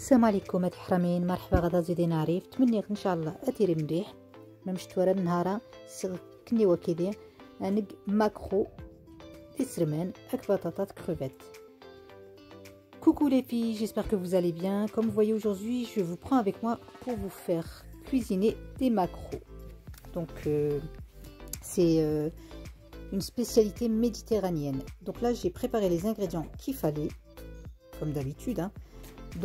السلام عليكم الحرامين، مرحبا. غدا زيدي نعرف تمنيك ان شاء الله اتيري مليح ما مشت ورا النهار كني وكيدي انك ماكرو اسرمان اك بطاطات كروفيت. Coucou les filles, j'espère que vous allez bien. Comme vous voyez aujourd'hui, je vous prends avec moi pour vous faire cuisiner des maquereaux. Donc c'est une spécialité méditerranéenne. Donc là j'ai préparé les ingrédients qu'il fallait, comme d'habitude, hein.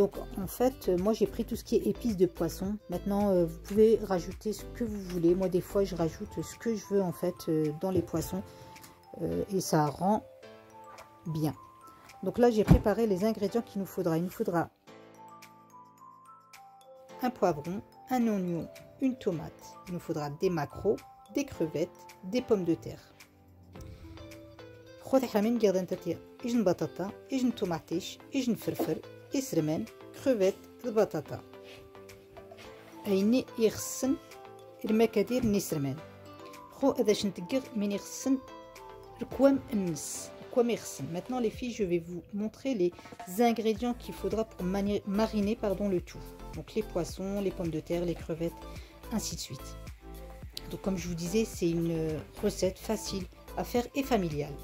Donc en fait moi j'ai pris tout ce qui est épices de poisson. Maintenant vous pouvez rajouter ce que vous voulez. Moi des fois je rajoute ce que je veux en fait dans les poissons et ça rend bien. Donc là j'ai préparé les ingrédients qu'il nous faudra. Il nous faudra un poivron, un oignon, une tomate. Il nous faudra des maquereaux, des crevettes, des pommes de terre. خوات حرامين قاعدة نتاتيا إجن بطاطا إجن طماطيش إجن فرفر إسرمان كروفيت البطاطا أيني يخصن المكادير نسرمان خو هذا شنتقغ من يخصن الكوام النص الكوام يخصن. Maintenant les filles, je vais vous montrer les ingrédients qu'il faudra pour mariner le tout. Donc les poissons, les pommes de terre, les crevettes, ainsi de suite. Donc comme je vous disais, c'est une recette facile à faire et familiale.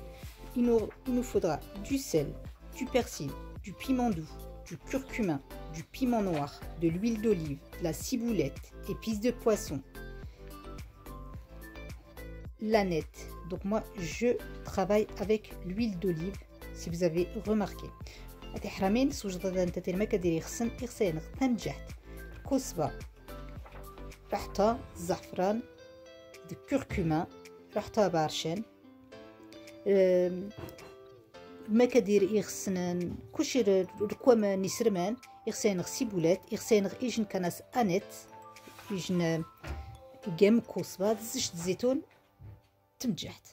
Il nous faudra du sel, du persil, du piment doux, du curcuma, du piment noir, de l'huile d'olive, de la ciboulette, épices de poisson, l'aneth. Donc moi je travaille avec l'huile d'olive si vous avez remarqué. حرامين سوجد انت المكادير يخصن يخصين تنجحت كزبة رحتها زعفران de curcuma رحتها بارشان المكادير يخصن كلشي الكوام نسرمان يخصين سيبولات يخصين إجن كناس انيت إجن قام كزبة زيت الزيتون تمجحت.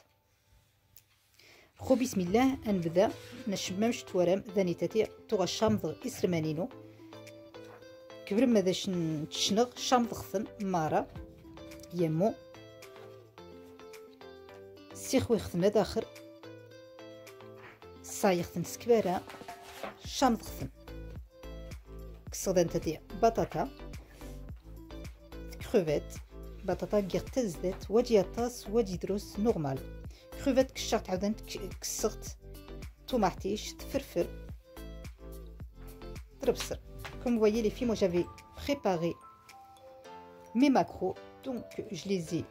خو بسم الله نبدا نشممش توارم ذاني تاتي توغا شامض اسرمانينو كبر ما داش نتشنغ شامض خثن مارا يمو سيخوي خثن داخر صاي خثن سكبارا شامض خثن كصدان تاتي بطاطا كروفيت بطاطا غير تزدت ودي طاس ودي دروس نورمال كروفيت كشرت عاودن كسرت طماطيش تفرفر تربصر. Comme vous voyez les filles, moi j'avais préparé mes maquereaux, donc je les ai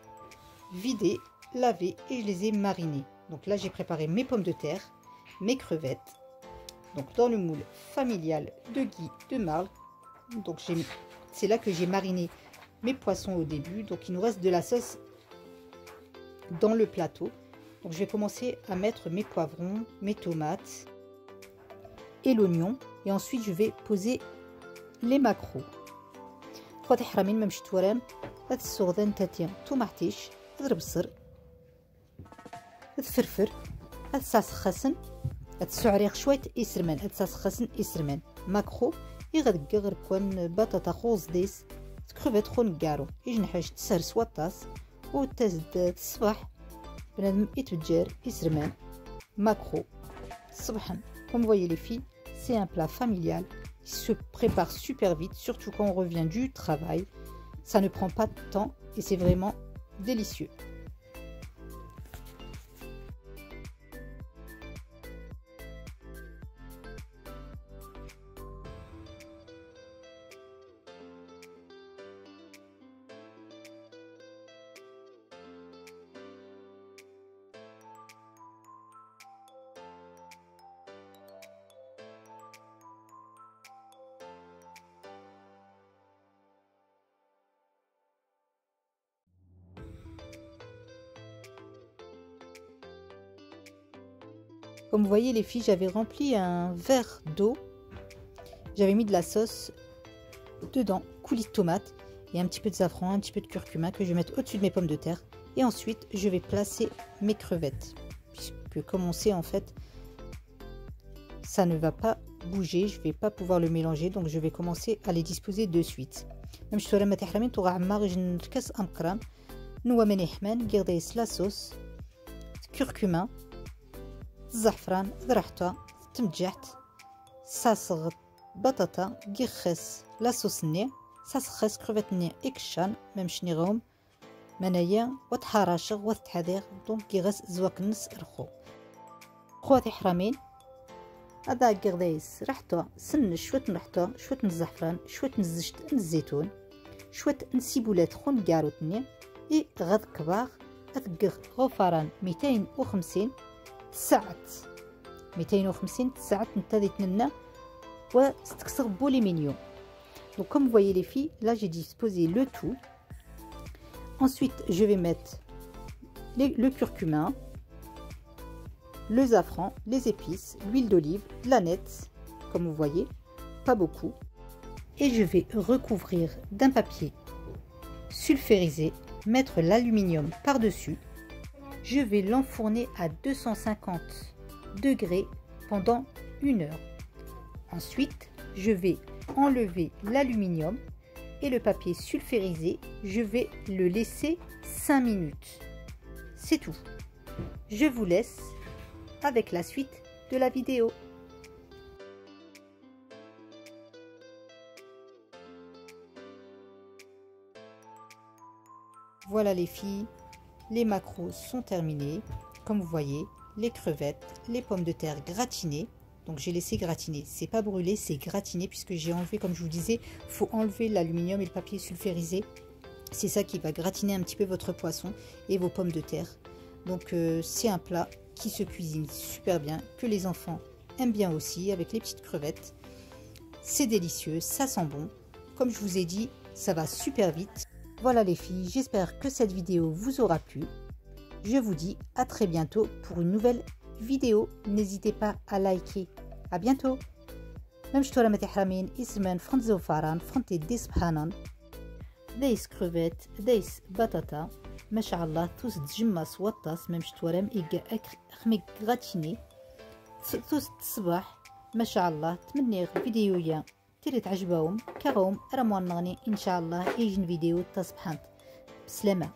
vidés, lavés et je les ai marinés. Donc là j'ai préparé mes pommes de terre, mes crevettes, donc dans le moule familial de Guy de Marle. Donc c'est là que j'ai mariné mes poissons au début. Donc il nous reste de la sauce dans le plateau. Donc je vais commencer à mettre mes poivrons, mes tomates et l'oignon, et ensuite je vais poser les maquereaux. خواتي حرامين ما مشيت ورام هاد السوغدان تاتيا طماطيش هاد البصر هاد الفرفر هاد الصاص خاسن هاد السعريق شويه اسرمان هاد الصاص خاسن اسرمان ماكرو يغدق غير كون بطاطا خوز ديس كروفيت خون كارو يجنحاش تسهرس وطاس وتزد الصباح بنادم يتوجر يسرمان maquereaux صباحا. Comme vous voyez les filles, c'est un plat familial qui se prépare super vite, surtout quand on revient du travail. Ça ne prend pas de temps et c'est vraiment délicieux. Comme vous voyez les filles, j'avais rempli un verre d'eau, j'avais mis de la sauce dedans, coulis de tomates et un petit peu de safran, un petit peu de curcuma que je vais mettre au-dessus de mes pommes de terre. Et ensuite je vais placer mes crevettes, puisque comme on sait en fait, ça ne va pas bouger, je ne vais pas pouvoir le mélanger, donc je vais commencer à les disposer de suite. Même si ما تحرمين توغا عمار كاس أمقران نوا من يحمان قيضيس لا صوص curcuma الزعفران ذرحتها تمجحت صاصغ بطاطا كيخس لا صوصني ساسخس كروفيتني اكشان ممشنيغهم منايا وتحراشغ وتحذير دونك كيغس زواكنس رخو خواتي حرامين هذا كيغدايس ريحتو سن شويه نريحتو شويه الزعفران شويه الزيت الزيتون شويه نسيبولات خون كاروتني اي غد كبار اثقغ غفران 250 ساعات 250 ساعات نتاديت لنا وستكسر بوليمينيوم. Donc comme vous voyez les filles, là j'ai disposé le tout. Ensuite je vais mettre le curcuma, le safran, les épices, l'huile d'olive, la nette, comme vous voyez, pas beaucoup. Et je vais recouvrir d'un papier sulfurisé, mettre l'aluminium par-dessus. Je vais l'enfourner à 250 degrés pendant 1 heure. Ensuite, je vais enlever l'aluminium et le papier sulfurisé. Je vais le laisser 5 minutes. C'est tout. Je vous laisse avec la suite de la vidéo. Voilà les filles, les maquereaux sont terminés. Comme vous voyez, les crevettes, les pommes de terre gratinées. Donc j'ai laissé gratiner, c'est pas brûlé, c'est gratiné puisque j'ai enlevé, comme je vous disais, faut enlever l'aluminium et le papier sulfurisé. C'est ça qui va gratiner un petit peu votre poisson et vos pommes de terre. Donc c'est un plat qui se cuisine super bien, que les enfants aiment bien aussi avec les petites crevettes. C'est délicieux, ça sent bon. Comme je vous ai dit, ça va super vite. Voilà les filles, j'espère que cette vidéo vous aura plu. Je vous dis à très bientôt pour une nouvelle vidéo. N'hésitez pas à liker. À bientôt. Même je t'aurais حرامين اسمن فرنزو فاران فرنتي دي سبحانان ديس كروفيت ديس بطاطا ما شاء الله توس تجمس وطاس ميم شتورم إيجا خميك غاتشيني توس الصباح ما شاء الله تمني فيديويا تري تعجبهم كغوم رموان نغني إن شاء الله يجن فيديو تصبحانت بسلامة.